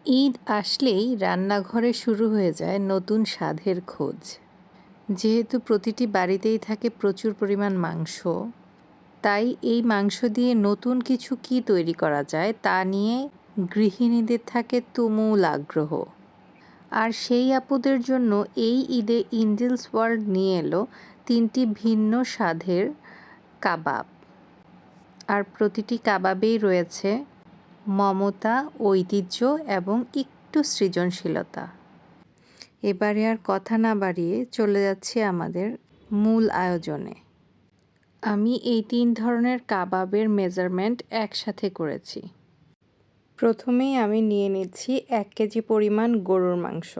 ঈদ আসলেই রান্নাঘরে শুরু হয়ে যায় নতুন স্বাদের খোঁজ। যেহেতু প্রতিটি বাড়িতেই থাকে প্রচুর পরিমাণ মাংস, তাই এই মাংস দিয়ে নতুন কিছু কী তৈরি করা যায় তা নিয়ে গৃহিণীদের থাকে তুমুল আগ্রহ। আর সেই আপুদের জন্য এই ঈদে ইঞ্জেলস ওয়ার্ল্ড নিয়ে এলো 3টি ভিন্ন স্বাদের কাবাব। আর প্রতিটি কাবাবেই রয়েছে মমতা, ঐতিহ্য এবং একটু সৃজনশীলতা। এবারে আর কথা না বাড়িয়ে চলে যাচ্ছি আমাদের মূল আয়োজনে। আমি এই 3 ধরনের কাবাবের মেজারমেন্ট একসাথে করেছি। প্রথমেই আমি নিয়ে নিচ্ছি 1 কেজি পরিমাণ গরুর মাংস।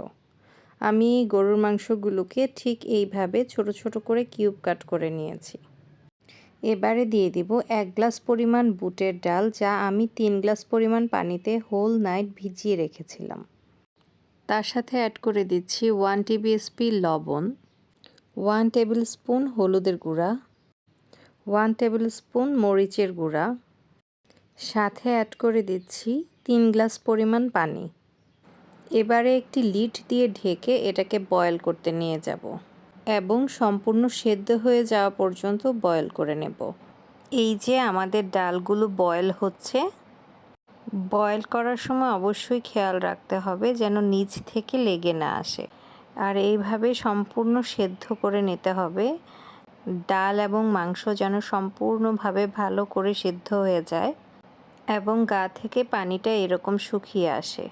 আমি এই গরুর মাংসগুলোকে ঠিক এইভাবে ছোট ছোট করে কিউব কাট করে নিয়েছি। এবারে দিয়ে দিব 1 গ্লাস পরিমাণ বুটের ডাল, যা আমি 3 গ্লাস পরিমাণ পানিতে হোল নাইট ভিজিয়ে রেখেছিলাম। তার সাথে অ্যাড করে দিচ্ছি 1 টিবিএসপি লবণ, 1 টেবিল স্পুন হলুদের গুঁড়া, 1 টেবিল স্পুন মরিচের গুঁড়া, সাথে অ্যাড করে দিচ্ছি 3 গ্লাস পরিমাণ পানি। এবারে একটি লিড দিয়ে ঢেকে এটাকে বয়েল করতে নিয়ে যাব এবং সম্পূর্ণ সেদ্ধ হয়ে যাওয়া পর্যন্ত বয়েল করে নেব। এই যে আমাদের ডালগুলো বয়েল হচ্ছে, বয়েল করার সময় অবশ্যই খেয়াল রাখতে হবে যেন নিচ থেকে লেগে না আসে। আর এইভাবে সম্পূর্ণ সেদ্ধ করে নিতে হবে। ডাল এবং মাংস যেন সম্পূর্ণভাবে ভালো করে সেদ্ধ হয়ে যায় এবং গা থেকে পানিটা এরকম শুকিয়ে আসে।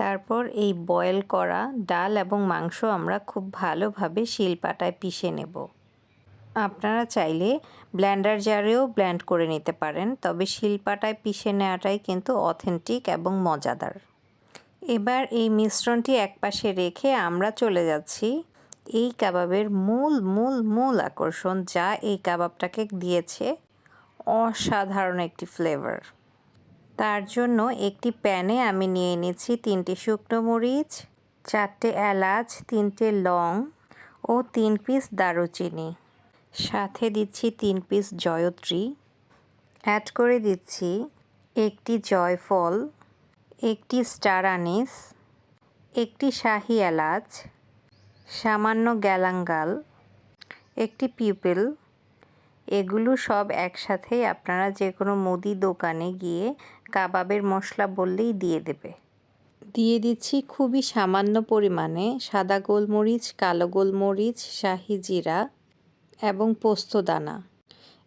তারপর এই বয়েল করা ডাল এবং মাংস আমরা খুব ভালোভাবে শিলপাটায় পিষে নেব। আপনারা চাইলে ব্লেন্ডার জারেও ব্লেন্ড করে নিতে পারেন, তবে শিলপাটায় পিষে নেওয়াটাই কিন্তু অথেন্টিক এবং মজাদার। এবার এই মিশ্রণটি একপাশে রেখে আমরা চলে যাচ্ছি এই কাবাবের মূল আকর্ষণ, যা এই কাবাবটাকে দিয়েছে অসাধারণ একটি ফ্লেভার। তার জন্য একটি প্যানে আমি নিয়ে নিচ্ছি 3টি শুকনো মরিচ, 4টে এলাচ, 3টে লং ও 3 পিস দারুচিনি। সাথে দিচ্ছি 3 পিস জয়ত্রী, অ্যাড করে দিচ্ছি একটি জয়ফল, একটি স্টার আনিস, একটি শাহি এলাচ, সামান্য গ্যালাঙ্গাল, একটি পিপল। এগুলো সব একসাথেই আপনারা যে কোনো মুদি দোকানে গিয়ে কাবাবের মশলা বললেই দিয়ে দেবে। দিয়ে দিচ্ছি খুবই সামান্য পরিমাণে সাদা গোলমরিচ, কালো গোলমরিচ, শাহি জিরা এবং পোস্তদানা।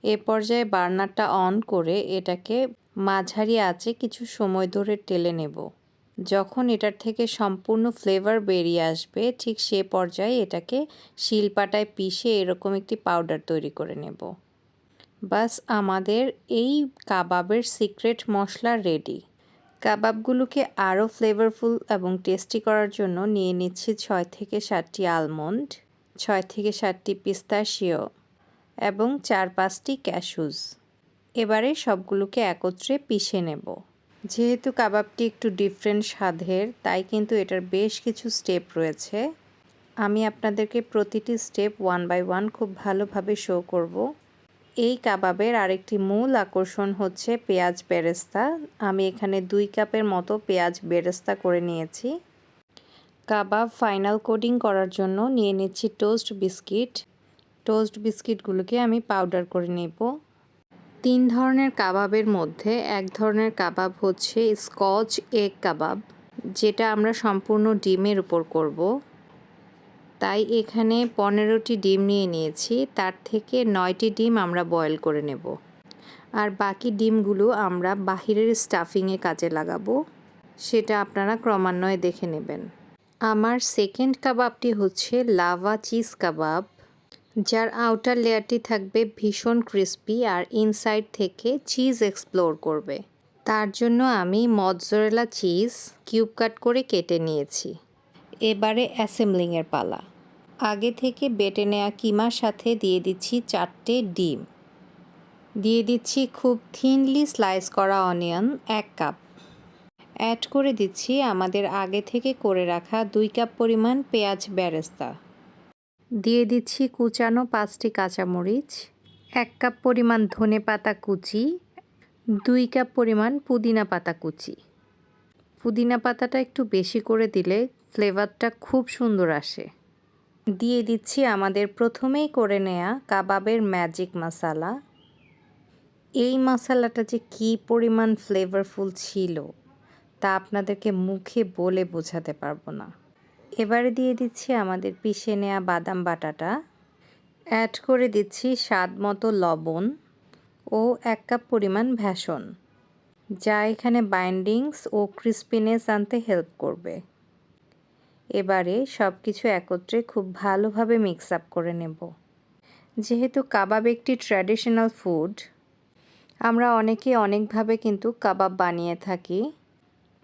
এ পর্যায়ে বার্নারটা অন করে এটাকে মাঝারি আঁচে কিছু সময় ধরে টেলে নেব। যখন এটার থেকে সম্পূর্ণ ফ্লেভার বেরিয়ে আসবে, ঠিক সে পর্যায়ে এটাকে শিলপাটায় পিষে এরকম একটি পাউডার তৈরি করে নেব। বাস আমাদের এই কাবাবের সিক্রেট মশলা রেডি। কাবাবগুলোকে আরও ফ্লেভারফুল এবং টেস্টি করার জন্য নিয়ে নিচ্ছি 6 থেকে 7টি আলমন্ড, 6 থেকে 7টি পিস্তাশিও এবং 4-5টি ক্যাশুজ। এবারে সবগুলোকে একত্রে পিষে নেব। যেহেতু কাবাবটি একটু ডিফারেন্ট স্বাদের, তাই কিন্তু এটার বেশ কিছু স্টেপ রয়েছে। আমি আপনাদেরকে প্রতিটি স্টেপ 1 বাই 1 খুব ভালোভাবে শো করব। এই কাবাবের আরেকটি মূল আকর্ষণ হচ্ছে পেঁয়াজ বেরেস্তা। আমি এখানে 2 কাপের মতো পেঁয়াজ বেরেস্তা করে নিয়েছি। কাবাব ফাইনাল কোটিং করার জন্য নিয়ে নিচ্ছি টোস্ট বিস্কিট। টোস্ট বিস্কিটগুলোকে আমি পাউডার করে নেব। 3 ধরনের কাবাবের মধ্যে এক ধরনের কাবাব হচ্ছে স্কচ এগ কাবাব, যেটা আমরা সম্পূর্ণ ডিমের উপর করব। তাই এখানে 15টি ডিম নিয়ে নিয়েছি, তার থেকে 9টি ডিম আমরা বয়েল করে নেব। আর বাকি ডিমগুলো আমরা বাহিরের স্টাফিংয়ে কাজে লাগাবো, সেটা আপনারা ক্রমান্বয়ে দেখে নেবেন। আমার সেকেন্ড কাবাবটি হচ্ছে লাভা চিজ কাবাব, যার আউটার লেয়ারটি থাকবে ভীষণ ক্রিস্পি আর ইনসাইড থেকে চিজ এক্সপ্লোর করবে। তার জন্য আমি মৎজরেলা চিজ কিউব কাট করে কেটে নিয়েছি। এবারে অ্যাসেম্বলিংয়ের পালা। আগে থেকে বেটে নেওয়া কিমার সাথে দিয়ে দিচ্ছি 4টে ডিম, দিয়ে দিচ্ছি খুব থিনলি স্লাইস করা অনিয়ন 1 কাপ, অ্যাড করে দিচ্ছি আমাদের আগে থেকে করে রাখা 2 কাপ পরিমাণ পেঁয়াজ বেরেস্তা, দিয়ে দিচ্ছি কুচানো 5টি কাঁচামরিচ, 1 কাপ পরিমাণ ধনেপাতা কুচি, 2 কাপ পরিমাণ পুদিনা পাতা কুচি। পুদিনা পাতাটা একটু বেশি করে দিলে ফ্লেভারটা খুব সুন্দর আসে। দিয়ে দিচ্ছি আমাদের প্রথমেই করে নেয়া কাবাবের ম্যাজিক মশলা। এই মশলাটা যে কী পরিমাণ ফ্লেভারফুল ছিল তা আপনাদেরকে মুখে বলে বোঝাতে পারবো না। এবারে দিয়ে দিচ্ছি আমাদের পিষে নেওয়া বাদাম বাটাটা, অ্যাড করে দিচ্ছি স্বাদ মতো লবণ ও 1 কাপ পরিমাণ বেসন, যা এখানে বাইন্ডিংস ও ক্রিস্পিনেস আনতে হেল্প করবে। এবারে সব কিছু একত্রে খুব ভালোভাবে মিক্স আপ করে নেব। যেহেতু কাবাব একটি ট্র্যাডিশনাল ফুড, আমরা অনেকে অনেকভাবে কিন্তু কাবাব বানিয়ে থাকি,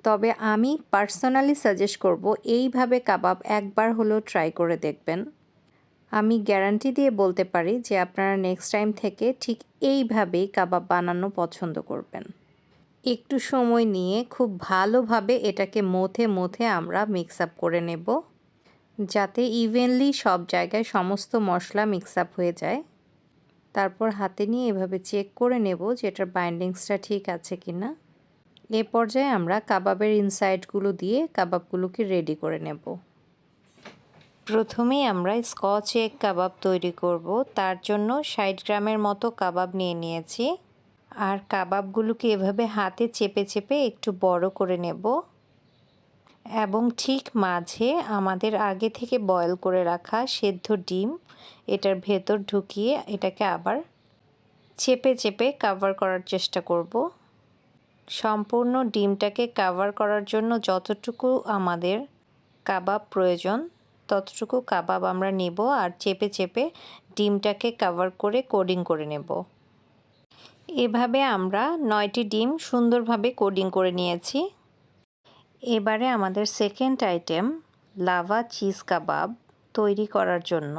তবে আমি পার্সোনালি সাজেস্ট করব এইভাবে কাবাব একবার হলেও ট্রাই করে দেখবেন। আমি গ্যারান্টি দিয়ে বলতে পারি যে আপনারা নেক্সট টাইম থেকে ঠিক এইভাবেই কাবাব বানানো পছন্দ করবেন। একটু সময় নিয়ে খুব ভালোভাবে এটাকে মথে আমরা মিক্স আপ করে নেব, যাতে ইভেনলি সব জায়গায় সমস্ত মশলা মিক্স আপ হয়ে যায়। তারপর হাতে নিয়ে এভাবে চেক করে নেব যে এটার বাইন্ডিংসটা ঠিক আছে কিনা। এ পর্যায়ে আমরা কাবাবের ইনসাইডগুলো দিয়ে কাবাবগুলোকে রেডি করে নেব। প্রথমেই আমরা স্কচ এগ কাবাব তৈরি করব। তার জন্য 60 গ্রামের মতো কাবাব নিয়ে নিয়েছি। আর কাবাবগুলোকে এভাবে হাতে চেপে একটু বড় করে নেব এবং ঠিক মাঝে আমাদের আগে থেকে বয়েল করে রাখা সেদ্ধ ডিম এটার ভেতর ঢুকিয়ে এটাকে আবার চেপে কভার করার চেষ্টা করব। সম্পূর্ণ ডিমটাকে কভার করার জন্য যতটুকু আমাদের কাবাব প্রয়োজন ততটুকু কাবাব আমরা নেব আর চেপে ডিমটাকে কভার করে কোডিং করে নেব। এভাবে আমরা 9টি ডিম সুন্দরভাবে কোডিং করে নিয়েছি। এবারে আমাদের সেকেন্ড আইটেম লাভা চিজ কাবাব তৈরি করার জন্য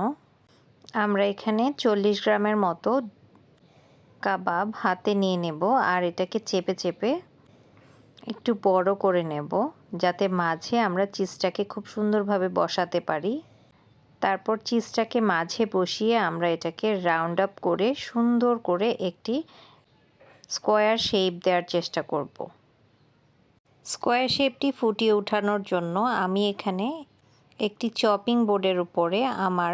আমরা এখানে 40 গ্রামের মতো কাবাব হাতে নিয়ে নেব আর এটাকে চেপে একটু বড় করে নেব, যাতে মাঝে আমরা চিজটাকে খুব সুন্দরভাবে বসাতে পারি। তারপর চিজটাকে মাঝে বসিয়ে আমরা এটাকে রাউন্ড আপ করে সুন্দর করে একটি স্কোয়ার শেপ দেওয়ার চেষ্টা করব। স্কোয়ার শেপটি ফুটিয়ে ওঠানোর জন্য আমি এখানে একটি চপিং বোর্ডের উপরে আমার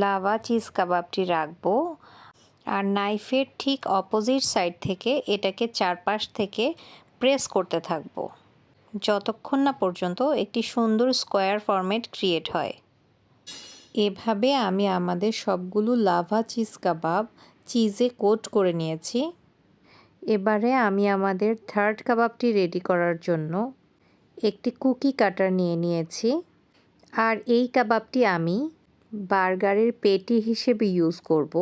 লাভা চিজ কাবাবটি রাখবো আর নাইফের ঠিক অপোজিট সাইড থেকে এটাকে চারপাশ থেকে প্রেস করতে থাকবো যতক্ষণ না পর্যন্ত একটি সুন্দর স্কোয়ার ফরম্যাট ক্রিয়েট হয়। এভাবে আমি আমাদের সবগুলো লাভা চিজ কাবাব চিজে কোট করে নিয়েছি। এবারে আমি আমাদের থার্ড কাবাবটি রেডি করার জন্য একটি কুকি কাটার নিয়ে নিয়েছি আর এই কাবাবটি আমি বার্গারের পেটি হিসেবে ইউজ করব।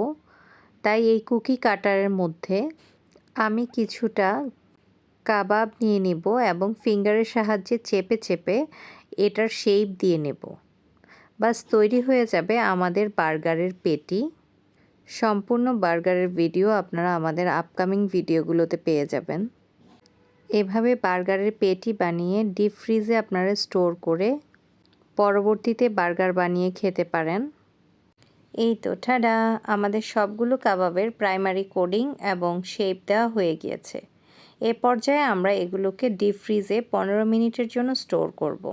তাই এই কুকি কাটারের মধ্যে আমি কিছুটা কাবাব নিয়ে নেব এবং ফিঙ্গারের সাহায্যে চেপে এটার শেপ দিয়ে নেব। বাস তৈরি হয়ে যাবে আমাদের বার্গারের পেটি। সম্পূর্ণ বার্গারের ভিডিও আপনারা আমাদের আপকামিং ভিডিওগুলোতে পেয়ে যাবেন। এভাবে বার্গারের পেটি বানিয়ে ডিপ ফ্রিজে আপনারা স্টোর করে পরবর্তীতে বার্গার বানিয়ে খেতে পারেন। এই তো ঠাডা, আমাদের সবগুলো কাবাবের প্রাইমারি কোডিং এবং শেপ দেওয়া হয়ে গিয়েছে। এ পর্যায়ে আমরা এগুলোকে ডিপ ফ্রিজে 15 মিনিটের জন্য স্টোর করব,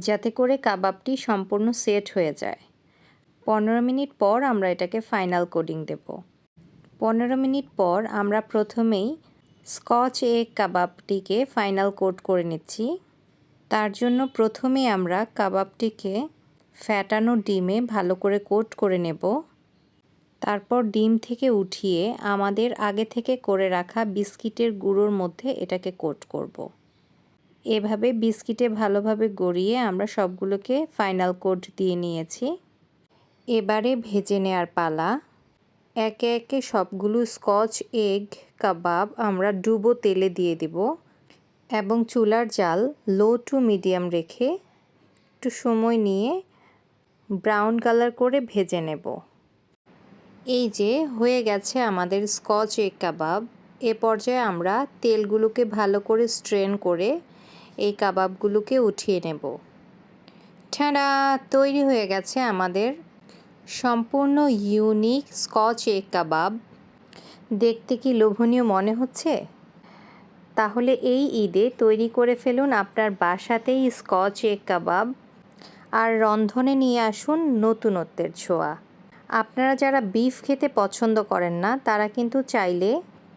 যাতে করে কাবাবটি সম্পূর্ণ সেট হয়ে যায়। 15 মিনিট পর আমরা এটাকে ফাইনাল কোডিং দেব। 15 মিনিট পর আমরা প্রথমেই স্কচ এগ কাবাবটিকে ফাইনাল কোট করে নিচ্ছি। তার জন্য প্রথমে আমরা কাবাবটিকে ফ্যাটানো ডিমে ভালো করে কোট করে নেব। তারপর ডিম থেকে উঠিয়ে আমাদের আগে থেকে করে রাখা বিস্কিটের গুঁড়োর মধ্যে এটাকে কোট করব। এভাবে বিস্কিটে ভালোভাবে গড়িয়ে আমরা সবগুলোকে ফাইনাল কোট দিয়ে নিয়েছি। এবারে ভেজে নেওয়ার পালা। একে সবগুলো স্কচ এগ কাবাব আমরা ডুবো তেলে দিয়ে দিব এবং চুলার জাল লো টু মিডিয়াম রেখে একটু সময় নিয়ে ব্রাউন কালার করে ভেজে নেব। এই যে হয়ে গেছে আমাদের স্কচ এগ কাবাব। এ পর্যায়ে আমরা তেলগুলোকে ভালো করে স্ট্রেন করে এই কাবাবগুলোকে উঠিয়ে নেব। ঠাডা, তৈরি হয়ে গেছে আমাদের সম্পূর্ণ ইউনিক স্কচ এগ কাবাব। দেখতে কি লোভনীয় মনে হচ্ছে? তাহলে এই ঈদে তৈরি করে ফেলুন আপনার বাসাতেই স্কচ এগ কাবাব আর রন্ধনে নিয়ে আসুন নতুনত্বের ছোঁয়া। আপনারা যারা বিফ খেতে পছন্দ করেন না তারা কিন্তু চাইলে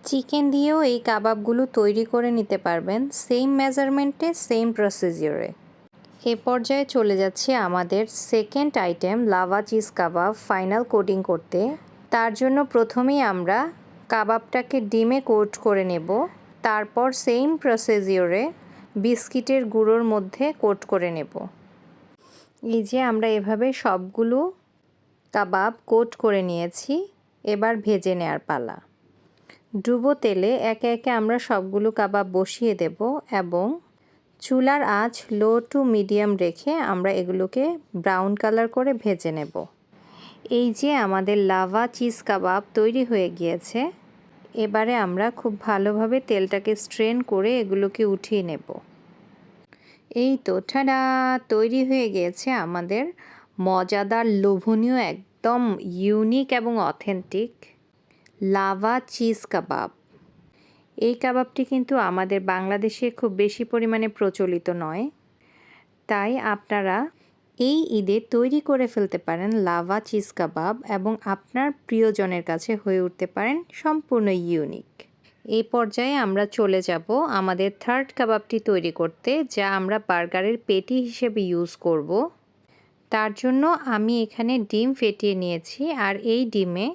চিকেন দিয়েও এই কাবাবগুলো তৈরি করে নিতে পারবেন, সেম মেজারমেন্টে, সেম প্রসিজিওরে। এ পর্যায়ে চলে যাচ্ছে আমাদের সেকেন্ড আইটেম লাভা চিজ কাবাব ফাইনাল কোটিং করতে। তার জন্য প্রথমেই আমরা কাবাবটাকে ডিমে কোট করে নেব, তারপর সেম প্রসিজিওরে বিস্কিটের গুঁড়োর মধ্যে কোট করে নেব। এই যে আমরা এভাবে সবগুলো কাবাব কোট করে নিয়েছি, এবার ভেজে নেওয়ার পালা। ডুবো তেলে একে একে আমরা সবগুলো কাবাব বসিয়ে দেব এবং চুলার আঁচ লো টু মিডিয়াম রেখে আমরা এগুলোকে ব্রাউন কালার করে ভেজে নেব। এই যে আমাদের লাভা চিজ কাবাব তৈরি হয়ে গিয়েছে। এবারে আমরা খুব ভালোভাবে তেলটাকে স্ট্রেন করে এগুলোকে উঠিয়ে নেব। এই তো ঠাডা, তৈরি হয়ে গিয়েছে আমাদের মজাদার, লোভনীয়, একদম ইউনিক এবং অথেন্টিক লাভা চিজ কাবাব। এই কাবাবটি কিন্তু আমাদের বাংলাদেশে খুব বেশি পরিমাণে প্রচলিত নয়, তাই আপনারা এই ঈদে তৈরি করে ফেলতে পারেন লাভা চিজ কাবাব এবং আপনার প্রিয়জনের কাছে হয়ে উঠতে পারেন সম্পূর্ণ ইউনিক। এই পর্যায়ে আমরা চলে যাব আমাদের থার্ড কাবাবটি তৈরি করতে, যা আমরা বার্গারের পেটি হিসেবে ইউজ করব। তার জন্য আমি এখানে ডিম ফেটিয়ে নিয়েছি আর এই ডিমে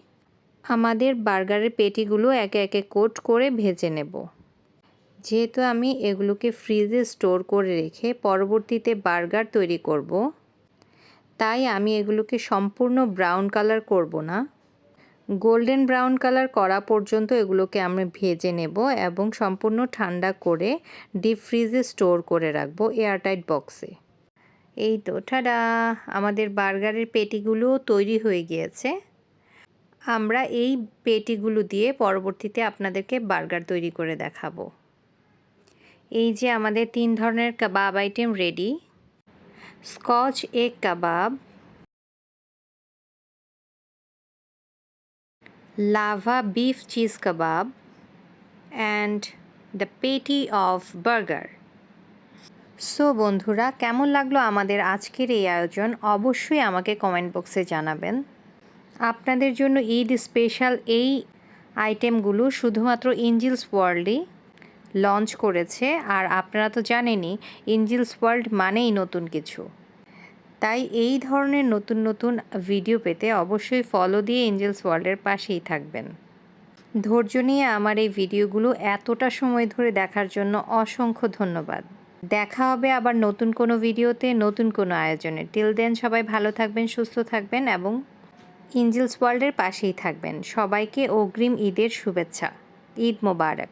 আমাদের বার্গারের পেটিগুলো একে একে কোট করে ভেজে নেব। যেহেতু আমি এগুলোকে ফ্রিজে স্টোর করে রেখে পরবর্তীতে বার্গার তৈরি করব, তাই আমি এগুলোকে সম্পূর্ণ ব্রাউন কালার করব না, গোল্ডেন ব্রাউন কালার করা পর্যন্ত এগুলোকে আমি ভেজে নেব এবং সম্পূর্ণ ঠান্ডা করে ডিপ ফ্রিজে স্টোর করে রাখবো এয়ারটাইট বক্সে। এই তো ঠাডা, আমাদের বার্গারের পেটিগুলো তৈরি হয়ে গিয়েছে। আমরা এই পেটিগুলো দিয়ে পরবর্তীতে আপনাদেরকে বার্গার তৈরি করে দেখাবো। এই যে আমাদের 3 ধরনের kebab item ready: Scotch egg kebab, lava beef cheese kebab and the patty of burger. So বন্ধুরা, কেমন লাগলো আমাদের আজকের এই আয়োজন অবশ্যই আমাকে কমেন্ট বক্সে জানাবেন। আপনাদের জন্য ঈদ স্পেশাল এই আইটেমগুলো শুধুমাত্র এঞ্জেলস ওয়ার্ল্ডই লঞ্চ করেছে, আর আপনারা তো জানেনই এঞ্জেলস ওয়ার্ল্ড মানেই নতুন কিছু। তাই এই ধরনের নতুন নতুন ভিডিও পেতে অবশ্যই ফলো দিয়ে এঞ্জেলস ওয়ার্ল্ডের পাশেই থাকবেন। ধৈর্য নিয়ে আমার এই ভিডিওগুলো এতটা সময় ধরে দেখার জন্য অসংখ্য ধন্যবাদ। দেখা হবে আবার নতুন কোনো ভিডিওতে, নতুন কোনো আয়োজনে। টিল দেন সবাই ভালো থাকবেন, সুস্থ থাকবেন এবং এঞ্জেলস ওয়ার্ল্ডের পাশেই থাকবেন। সবাইকে অগ্রিম ঈদের শুভেচ্ছা। ঈদ মোবারক।